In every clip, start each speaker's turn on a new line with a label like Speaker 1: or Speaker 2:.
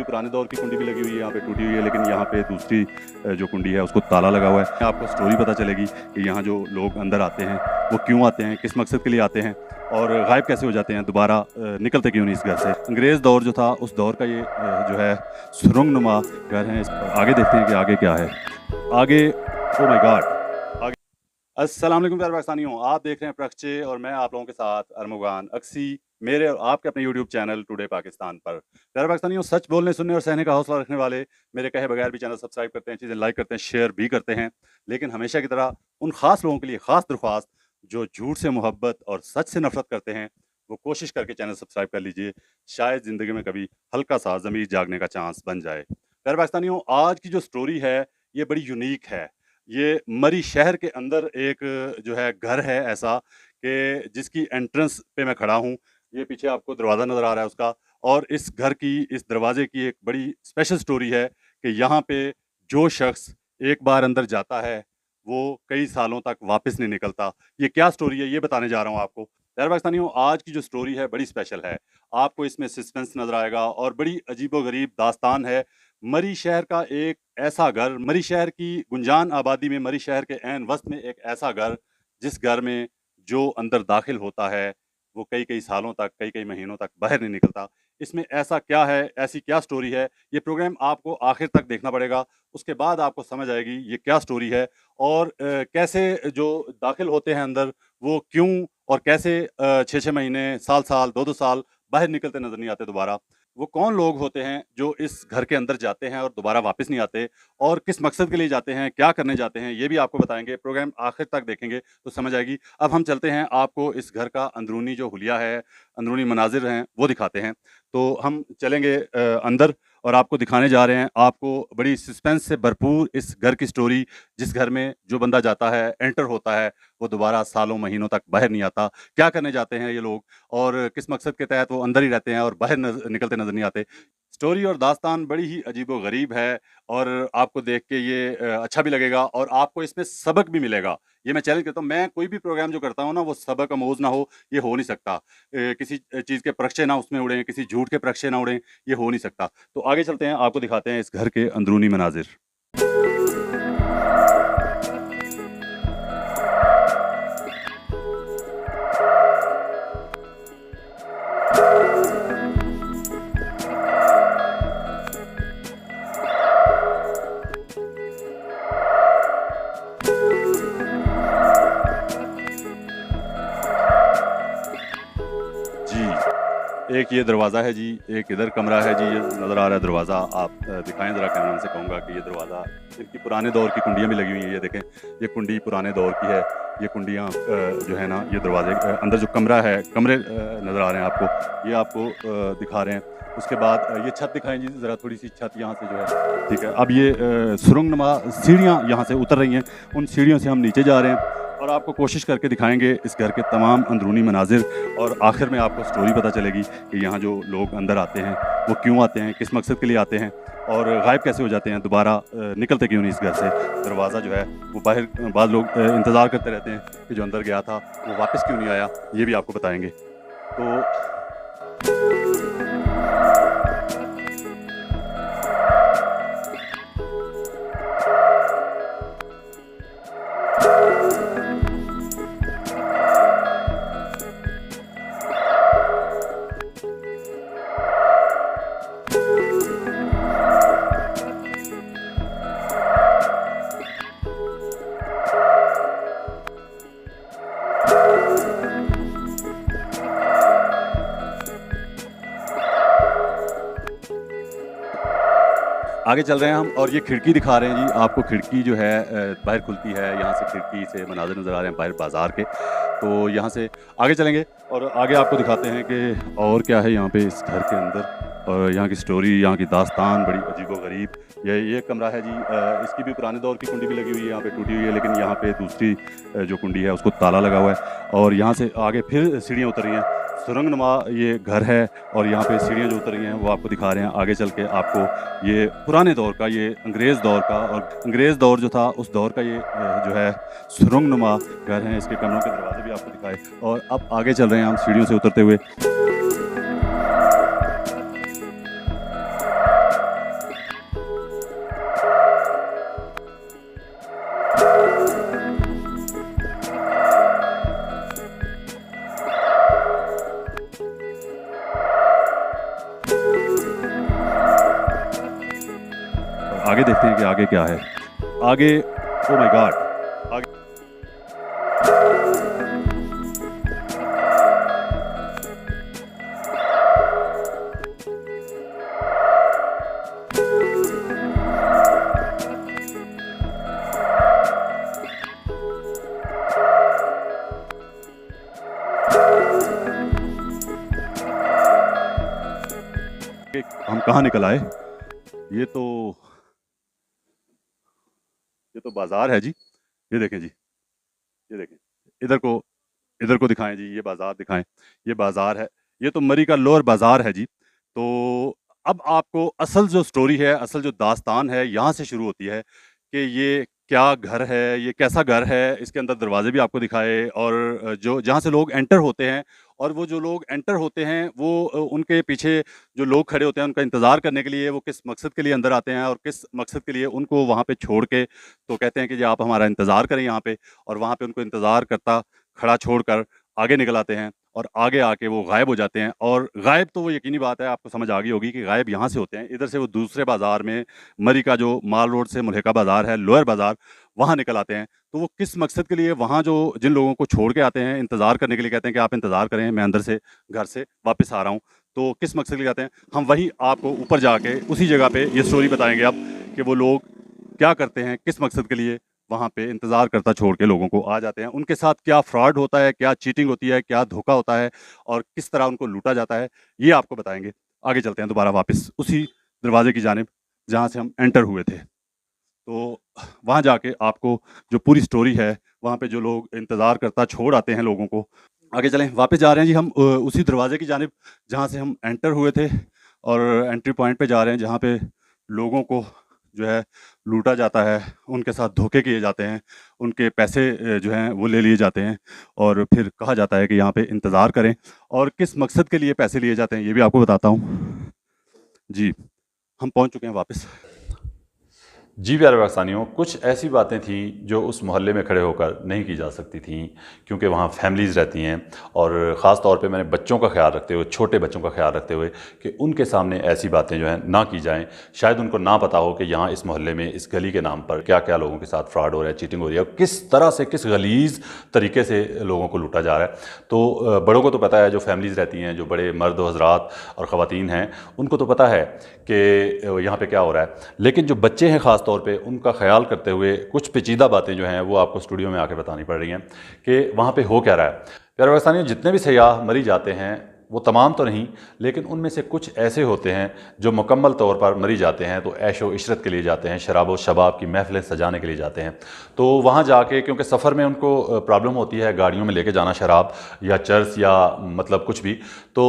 Speaker 1: भी पुराने दौर की कुंडी भी लगी हुई है, यहाँ पे टूटी हुई है, लेकिन यहाँ पे दूसरी जो कुंडी है उसको ताला लगा हुआ है। आपको स्टोरी पता चलेगी कि यहाँ जो लोग अंदर आते हैं वो क्यों आते हैं, किस मकसद के लिए आते हैं और गायब कैसे हो जाते हैं, दोबारा निकलते क्यों नहीं इस घर से। अंग्रेज़ दौर जो था उस दौर का ये जो है सुरंग नुमा घर है। इस पर आगे देखते हैं कि आगे क्या है। आगे ओ माय गॉड। अस्सलाम वालेकुम प्यारे पाकिस्तानियों, आप देख रहे हैं प्रक्षे और मैं आप लोगों के साथ अरमुगान अक्सी मेरे और आपके अपने यूट्यूब चैनल टुडे पाकिस्तान पर। प्यारे पाकिस्तानियों, सच बोलने सुनने और सहने का हौसला रखने वाले मेरे कहे बगैर भी चैनल सब्सक्राइब करते हैं, चीज़ें लाइक करते हैं, शेयर भी करते हैं, लेकिन हमेशा की तरह उन ख़ास लोगों के लिए ख़ास दरख्वास्त जो झूठ से मोहब्बत और सच से नफरत करते हैं, वो कोशिश करके चैनल सब्सक्राइब कर लीजिए। शायद ज़िंदगी में कभी हल्का सा ज़मीर जागने का चांस बन जाए। प्यारे पाकिस्तानियों, आज की जो स्टोरी है ये बड़ी यूनिक है। ये मरी शहर के अंदर एक जो है घर है ऐसा कि जिसकी एंट्रेंस पे मैं खड़ा हूँ। ये पीछे आपको दरवाज़ा नज़र आ रहा है उसका, और इस घर की, इस दरवाज़े की एक बड़ी स्पेशल स्टोरी है कि यहाँ पे जो शख्स एक बार अंदर जाता है वो कई सालों तक वापस नहीं निकलता। ये क्या स्टोरी है ये बताने जा रहा हूँ आपको। प्यारे पाकिस्तानियों, आज की जो स्टोरी है बड़ी स्पेशल है। आपको इसमें सस्पेंस नज़र आएगा और बड़ी अजीबो-गरीब दास्तान है। मरी शहर का एक ऐसा घर, मरी शहर की गुंजान आबादी में, मरी शहर के ऐन वस्त में एक ऐसा घर जिस घर में जो अंदर दाखिल होता है वो कई कई सालों तक, कई कई महीनों तक बाहर नहीं निकलता। इसमें ऐसा क्या है, ऐसी क्या स्टोरी है, ये प्रोग्राम आपको आखिर तक देखना पड़ेगा। उसके बाद आपको समझ आएगी ये क्या स्टोरी है और कैसे जो दाखिल होते हैं अंदर वो क्यों और कैसे 6-6 महीने, साल-साल, 2-2 साल बाहर निकलते नज़र नहीं आते दोबारा। वो कौन लोग होते हैं जो इस घर के अंदर जाते हैं और दोबारा वापस नहीं आते, और किस मकसद के लिए जाते हैं, क्या करने जाते हैं, ये भी आपको बताएंगे। प्रोग्राम आखिर तक देखेंगे तो समझ आएगी। अब हम चलते हैं, आपको इस घर का अंदरूनी जो हुलिया है, अंदरूनी मनाजिर हैं वो दिखाते हैं। तो हम चलेंगे अंदर और आपको दिखाने जा रहे हैं, आपको बड़ी सस्पेंस से भरपूर इस घर की स्टोरी, जिस घर में जो बंदा जाता है, एंटर होता है, वो दोबारा सालों महीनों तक बाहर नहीं आता। क्या करने जाते हैं ये लोग और किस मकसद के तहत वो अंदर ही रहते हैं और बाहर निकलते नज़र नहीं आते। स्टोरी और दास्तान बड़ी ही अजीबो-गरीब है और आपको देख के ये अच्छा भी लगेगा और आपको इसमें सबक भी मिलेगा। ये मैं चैलेंज करता हूँ। मैं कोई भी प्रोग्राम जो करता हूँ ना वो सबक आमोज़ ना हो, ये हो नहीं सकता। किसी चीज़ के प्रक्षे ना उसमें उड़ें, किसी झूठ के प्रक्षे ना उड़ें, ये हो नहीं सकता। तो आगे चलते हैं, आपको दिखाते हैं इस घर के अंदरूनी मनाज़िर। जी, एक ये दरवाज़ा है जी, एक इधर कमरा है जी, ये नज़र आ रहा है दरवाज़ा। आप दिखाएँ ज़रा, कैमरामैन से कहूँगा कि ये दरवाज़ा, इनकी पुराने दौर की कुंडियाँ भी लगी हुई हैं। ये देखें, ये कुंडी पुराने दौर की है। ये कुंडियाँ जो है ना, ये दरवाज़े अंदर जो कमरा है, कमरे नज़र आ रहे हैं आपको, ये आपको दिखा रहे हैं। उसके बाद ये छत दिखाएँ जी ज़रा, थोड़ी-सी छत यहाँ से जो है, ठीक है। अब ये सुरंगनुमा सीढ़ियाँ यहाँ से उतर रही हैं, उन सीढ़ियों से हम नीचे जा रहे हैं और आपको कोशिश करके दिखाएँगे इस घर के तमाम अंदरूनी मनाज़िर, और आखिर में आपको स्टोरी पता चलेगी कि यहाँ जो लोग अंदर आते हैं वो क्यों आते हैं, किस मकसद के लिए आते हैं और गायब कैसे हो जाते हैं, दोबारा निकलते क्यों नहीं इस घर से। दरवाज़ा जो है वो बाहर, बाद लोग इंतज़ार करते रहते हैं कि जो अंदर गया था वो वापस क्यों नहीं आया, ये भी आपको बताएँगे। तो आगे चल रहे हैं हम और ये खिड़की दिखा रहे हैं जी आपको। खिड़की जो है बाहर खुलती है, यहाँ से खिड़की से मनाज़िर नज़र आ रहे हैं बाहर बाज़ार के। तो यहाँ से आगे चलेंगे और आगे आपको दिखाते हैं कि और क्या है यहाँ पे इस घर के अंदर, और यहाँ की स्टोरी, यहाँ की दास्तान बड़ी अजीबो-गरीब। ये कमरा है जी, इसकी भी पुराने दौर की कुंडी भी लगी हुई है, यहाँ पे टूटी हुई है, लेकिन यहाँ पे दूसरी जो कुंडी है उसको ताला लगा हुआ है। और यहाँ से आगे फिर सीढ़ियाँ उतर रही हैं, सुरंगनुमा ये घर है और यहाँ पे सीढ़ियाँ जो उतर रही हैं वो आपको दिखा रहे हैं। आगे चल के आपको ये पुराने दौर का, ये अंग्रेज़ दौर का, और अंग्रेज़ दौर जो था उस दौर का ये जो है सुरंगनुमा घर है। इसके कमरों के दरवाजे भी आपको दिखाए और अब आगे चल रहे हैं हम सीढ़ियों से उतरते हुए। आगे देखते हैं कि आगे क्या है। आगे, ओ माय गॉड, आगे हम कहाँ निकल आए? ये तो बाजार है जी। ये देखें जी, ये देखें, इधर को दिखाएं जी, ये बाजार दिखाएं। ये बाजार है, ये तो मरी का लोअर बाजार है जी। तो अब आपको असल जो स्टोरी है, असल जो दास्तान है, यहाँ से शुरू होती है कि ये क्या घर है, ये कैसा घर है। इसके अंदर दरवाजे भी आपको दिखाए, और जो जहाँ से लोग एंटर होते हैं, और वो जो लोग एंटर होते हैं वो उनके पीछे जो लोग खड़े होते हैं उनका इंतज़ार करने के लिए, वो किस मकसद के लिए अंदर आते हैं और किस मकसद के लिए उनको वहाँ पे छोड़ के तो कहते हैं कि जी आप हमारा इंतज़ार करें यहाँ पे। और वहाँ पे उनको इंतज़ार करता खड़ा छोड़कर आगे निकल आते हैं, और आगे आके वो गायब हो जाते हैं। और गायब तो वो यकीनी बात है, आपको समझ आ गई होगी कि गायब यहाँ से होते हैं। इधर से वो दूसरे बाज़ार में, मरी का जो माल रोड से मुल्हिका बाज़ार है, लोअर बाज़ार, वहाँ निकल आते हैं। तो वो किस मकसद के लिए वहाँ जो जिन लोगों को छोड़ के आते हैं इंतज़ार करने के लिए, कहते हैं कि आप इंतज़ार करें, मैं अंदर से घर से वापस आ रहा हूँ, तो किस मकसद के लिए आते हैं, हम वही आपको ऊपर जाके उसी जगह पे ये स्टोरी बताएंगे अब, कि वो लोग क्या करते हैं, किस मकसद के लिए वहाँ पे इंतज़ार करता छोड़ के लोगों को आ जाते हैं, उनके साथ क्या फ्रॉड होता है, क्या चीटिंग होती है, क्या धोखा होता है, और किस तरह उनको लूटा जाता है, ये आपको बताएंगे। आगे चलते हैं दोबारा वापस उसी दरवाजे की जानिब जहाँ से हम एंटर हुए थे। तो वहाँ जाके आपको जो पूरी स्टोरी है, वहाँ पे जो लोग इंतज़ार करता छोड़ आते हैं लोगों को। आगे चलें, वापस जा रहे हैं जी हम उसी दरवाजे की जानिब जहाँ से हम एंटर हुए थे, और एंट्री पॉइंट पे जा रहे हैं जहाँ पे लोगों को जो है लूटा जाता है, उनके साथ धोखे किए जाते हैं, उनके पैसे जो हैं वो ले लिए जाते हैं, और फिर कहा जाता है कि यहाँ पे इंतज़ार करें। और किस मकसद के लिए पैसे लिए जाते हैं ये भी आपको बताता हूँ जी। हम पहुँच चुके हैं वापस।
Speaker 2: जी प्यारे पाकिस्तानियों, कुछ ऐसी बातें थीं जो उस मोहल्ले में खड़े होकर नहीं की जा सकती थीं, क्योंकि वहाँ फैमिलीज़ रहती हैं, और ख़ास तौर पे मैंने बच्चों का ख्याल रखते हुए, छोटे बच्चों का ख्याल रखते हुए, कि उनके सामने ऐसी बातें जो हैं ना की जाएं। शायद उनको ना पता हो कि यहाँ इस मोहल्ले में, इस गली के नाम पर क्या क्या लोगों के साथ फ्रॉड हो रहा है, चीटिंग हो रही है, और किस तरह से, किस गलीज़ तरीके से लोगों को लूटा जा रहा है। तो बड़ों को तो पता है, जो फैमिलीज़ रहती हैं, जो बड़े मर्द हज़रात और ख़वातीन हैं, उनको तो पता है कि यहाँ पर क्या हो रहा है। लेकिन जो बच्चे हैं ख़ास तौर पर, उनका ख्याल करते हुए कुछ पेचीदा बातें जो हैं वो आपको स्टूडियो में आके बतानी पड़ रही हैं कि वहाँ पे हो क्या रहा है। प्यारे पाकिस्तानियों, जितने भी सयाह मरी जाते हैं, वो तमाम तो नहीं, लेकिन उनमें से कुछ ऐसे होते हैं जो मुकम्मल तौर पर मरी जाते हैं तो ऐशो इशरत के लिए जाते हैं, शराब व शबाब की महफिलें सजाने के लिए जाते हैं। तो वहाँ जाके, क्योंकि सफ़र में उनको प्रॉब्लम होती है गाड़ियों में लेके जाना शराब या चर्स या मतलब कुछ भी, तो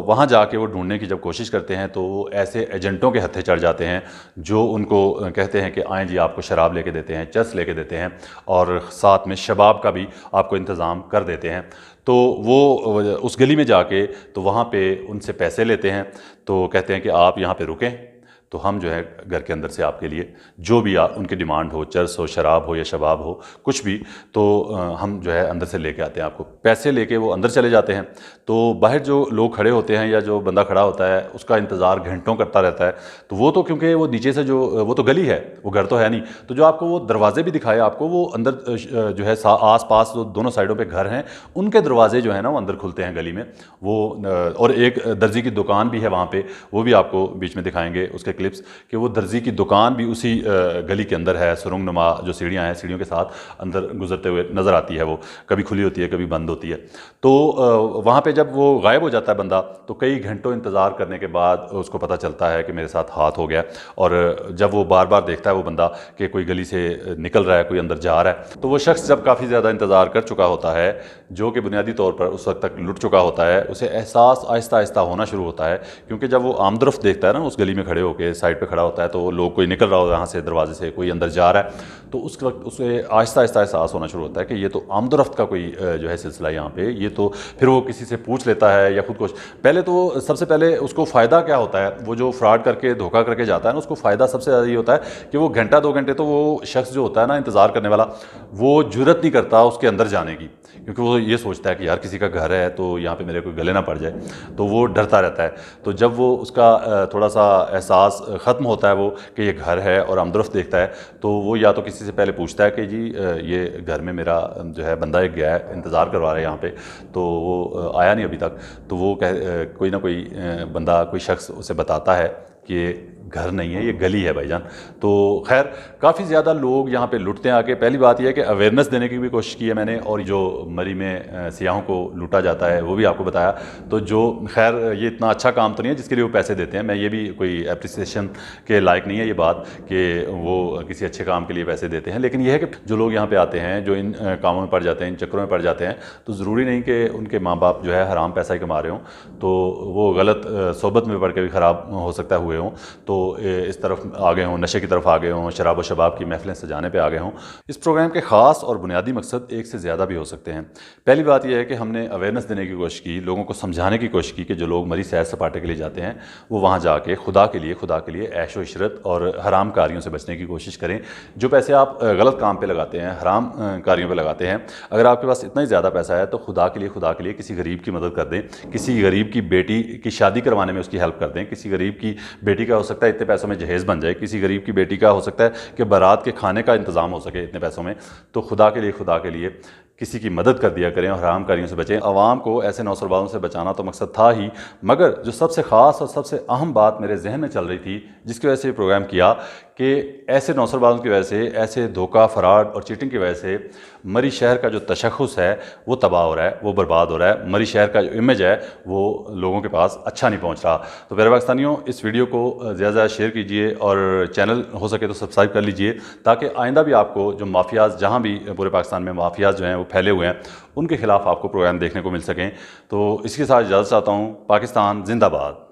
Speaker 2: वहाँ जाके वो ढूंढने की जब कोशिश करते हैं तो वो ऐसे एजेंटों के हत्थे चढ़ जाते हैं जो उनको कहते हैं कि आएँ जी, आपको शराब लेके देते हैं, चर्स लेके देते हैं, और साथ में शबाब का भी आपको इंतज़ाम कर देते हैं। तो वो उस गली में जाके तो वहाँ पे उनसे पैसे लेते हैं, तो कहते हैं कि आप यहाँ पे रुकें, तो हम जो है घर के अंदर से आपके लिए जो भी उनकी डिमांड हो, चर्स हो, शराब हो या शबाब हो, कुछ भी, तो हम जो है अंदर से लेके आते हैं। आपको पैसे लेके वो अंदर चले जाते हैं। तो बाहर जो लोग खड़े होते हैं या जो बंदा खड़ा होता है, उसका इंतज़ार घंटों करता रहता है। तो वो तो, क्योंकि वो नीचे से जो, वो तो गली है, वो घर तो है नहीं, तो जो आपको वो दरवाजे भी दिखाए आपको, वो अंदर जो है आस पास जो दोनों साइडों पर घर हैं, उनके दरवाजे जो है ना वो अंदर खुलते हैं गली में। वो और एक दर्जी की दुकान भी है वहाँ पर, वो भी आपको बीच में दिखाएंगे उसके क्लिप्स, कि वो दर्जी की दुकान भी उसी गली के अंदर है। सुरंग नुमा जो सीढ़ियाँ हैं, सीढ़ियों के साथ अंदर गुजरते हुए नज़र आती है। वो कभी खुली होती है, कभी बंद होती है। तो वहाँ पे जब वो गायब हो जाता है बंदा, तो कई घंटों इंतज़ार करने के बाद उसको पता चलता है कि मेरे साथ हाथ हो गया। और जब वो बार बार देखता है वो बंदा कि कोई गली से निकल रहा है, कोई अंदर जा रहा है, तो वो शख्स जब काफ़ी ज़्यादा इंतज़ार कर चुका होता है, जो कि बुनियादी तौर पर उस वक्त तक लुट चुका होता है, उसे एहसास आहिस्ता आहिस्ता होना शुरू होता है। क्योंकि जब वो आमदरफ देखता है ना, उस गली में खड़े होकर साइड पे खड़ा होता है, तो लोग, कोई निकल रहा हो यहाँ से दरवाजे से, कोई अंदर जा रहा है, तो उस वक्त उसे आहिस्ता आहिस्ता एहसास होना शुरू होता है कि ये तो आमदरफ्त का कोई जो है सिलसिला यहाँ पे। ये तो फिर वो किसी से पूछ लेता है या खुद को, पहले तो सबसे पहले उसको फ़ायदा क्या होता है, वो जो फ्रॉड करके धोखा करके जाता है ना, उसको फ़ायदा सबसे ज़्यादा ये होता है कि वो घंटा 2 घंटे तो वो शख्स जो होता है ना इंतज़ार करने वाला, वो जुर्रत नहीं करता उसके अंदर जाने की, क्योंकि वो ये सोचता है कि यार किसी का घर है तो यहाँ पे मेरे कोई गले ना पड़ जाए, तो वो डरता रहता है। तो जब वो उसका थोड़ा सा एहसास पास ख़त्म होता है वो कि ये घर है और आमदरफ्त देखता है, तो वो या तो किसी से पहले पूछता है कि जी ये घर में मेरा जो है बंदा एक गया है, इंतज़ार करवा रहा है यहाँ पे, तो वो आया नहीं अभी तक, तो वो कोई ना कोई बंदा, कोई शख्स उसे बताता है कि ये घर नहीं है, ये गली है भाईजान। तो खैर काफ़ी ज़्यादा लोग यहाँ पे लुटते हैं आके। पहली बात यह है कि अवेयरनेस देने की भी कोशिश की है मैंने, और जो मरी में सियाहों को लूटा जाता है वो भी आपको बताया। तो जो खैर ये इतना अच्छा काम तो नहीं है जिसके लिए वो पैसे देते हैं, मैं ये भी कोई अप्रिसिएशन के लायक नहीं है ये बात कि वो किसी अच्छे काम के लिए पैसे देते हैं, लेकिन यह है कि जो लोग यहाँ पर आते हैं, जो इन कामों में पड़ जाते हैं, इन चक्करों में पड़ जाते हैं, तो ज़रूरी नहीं कि उनके माँ बाप जो है हराम पैसा ही कमा रहे हों, तो वो गलत सोबत में पड़ के भी ख़राब हो सकता है हुए हों, तो इस तरफ आ गए हों, नशे की तरफ आ गए हों, शराब व शबाब की महफिलें सजाने पे आ गए हों। इस प्रोग्राम के ख़ास और बुनियादी मकसद एक से ज़्यादा भी हो सकते हैं। पहली बात यह है कि हमने अवेयरनेस देने की कोशिश की, लोगों को समझाने की कोशिश की कि जो लोग मरी सैर सपाटे के लिए जाते हैं वो वहाँ जाके खुदा के लिए ऐशो इशरत और हराम कारियों से बचने की कोशिश करें। जो पैसे आप गलत काम पे लगाते हैं, हराम कारियों पे लगाते हैं, अगर आपके पास इतना ही ज़्यादा पैसा है तो खुदा के लिए किसी गरीब की मदद कर दें, किसी गरीब की बेटी की शादी करवाने में उसकी हेल्प कर दें, किसी गरीब की बेटी का हो सकता है इतने पैसों में जहेज़ बन जाए, किसी गरीब की बेटी का हो सकता है कि बारात के खाने का इंतज़ाम हो सके इतने पैसों में, तो खुदा के लिए किसी की मदद कर दिया करें और हराम कारियों से बचें। अवाम को ऐसे नौसरबाजों से बचाना तो मकसद था ही, मगर जो सबसे ख़ास और सबसे अहम बात मेरे जहन में चल रही थी जिसकी वजह से ये प्रोग्राम किया, कि ऐसे नौसरबाजों की वजह से, ऐसे धोखा, फ़राड और चीटिंग की वजह से मरी शहर का जो तशख़्ख़ुस है वो तबाह हो रहा है, वो बर्बाद हो रहा है। मरी शहर का जो इमेज है वो लोगों के पास अच्छा नहीं पहुंच रहा। तो प्यारे पाकिस्तानियों, इस वीडियो को ज़्यादा शेयर कीजिए और चैनल हो सके तो सब्सक्राइब कर लीजिए, ताकि आइंदा भी आपको जो माफियाज़, जहाँ भी पूरे पाकिस्तान में माफियाज़ जो हैं वो फैले हुए हैं, उनके खिलाफ़ आपको प्रोग्राम देखने को मिल सकें। तो इसके साथ इजाज़त चाहता हूँ। पाकिस्तान जिंदाबाद।